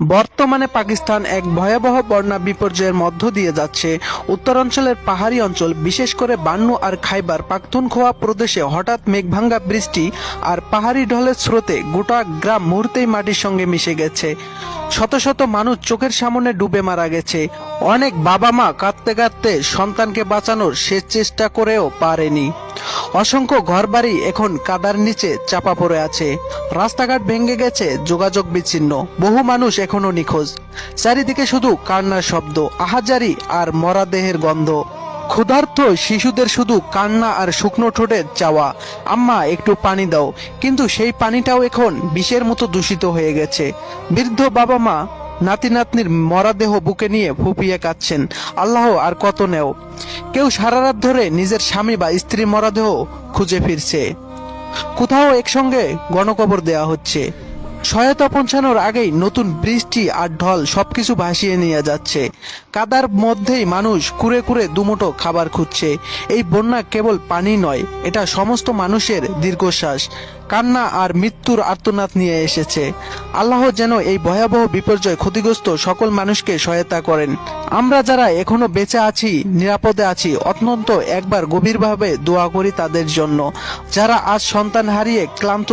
বর্তমানে পাকিস্তান এক ভয়াবহ বন্যা বিপর্যয়ের মধ্য দিয়ে যাচ্ছে। উত্তরাঞ্চলের পাহাড়ি অঞ্চল, বিশেষ করে বান্নু আর খাইবার পাখতুনখোয়া প্রদেশে হঠাৎ মেঘভাঙ্গা বৃষ্টি আর পাহাড়ি ঢলের স্রোতে গোটা গ্রাম মুহূর্তেই মাটির সঙ্গে মিশে গেছে। শত শত মানুষ চোখের সামনে ডুবে মারা গেছে। অনেক বাবা মা কাঁদতে কাঁদতে সন্তানকে বাঁচানোর শেষ চেষ্টা করেও পারেনি। অসংখ্য ঘরবাড়ি এখন কাদার নিচে চাপা পড়ে আছে। রাস্তাঘাট ভেঙে গেছে, যোগাযোগ বিচ্ছিন্ন। বহু মানুষ এখনো নিখোঁজ। চারিদিকে শুধু কান্নার শব্দ, আহাজারি আর মরা দেহের গন্ধ। ক্ষুধার্ত শিশুদের শুধু কান্না আর শুকনো ঠোঁটের চাওয়া, আম্মা একটু পানি দাও। কিন্তু সেই পানিটাও এখন বিষের মতো দূষিত হয়ে গেছে। বৃদ্ধ বাবা মা নাতি নাতনির মরাদেহ বুকে নিয়ে ফুপিয়ে কাঁদছেন, আল্লাহ আর কত নেও। কেউ সারা রাত ধরে নিজের স্বামী বা স্ত্রীর মরাদেহ খুঁজে ফিরছে। কোথাও একসঙ্গে গণকবর দেয়া হচ্ছে। সহায়তা পৌঁছানোর আগেই নতুন বৃষ্টি আর ঢল সবকিছু ভাসিয়ে নিয়ে যাচ্ছে। কাদার মধ্যেই মানুষ কুরে কুরে দুমুঠো খাবার খুঁজছে। এই বন্যা কেবল পানি নয়, এটা সমস্ত মানুষের দীর্ঘশ্বাস, কান্না আর মৃত্যুর আর্তনাদ নিয়ে এসেছে। আল্লাহ যেন এই ভয়াবহ বিপর্যয় ক্ষতিগ্রস্ত সকল মানুষকে সহায়তা করেন। আমরা যারা এখনো বেঁচে আছি, নিরাপদে আছি, অত্যন্ত একবার গভীরভাবে দোয়া করি তাদের জন্য, যারা আজ সন্তান হারিয়ে ক্লান্ত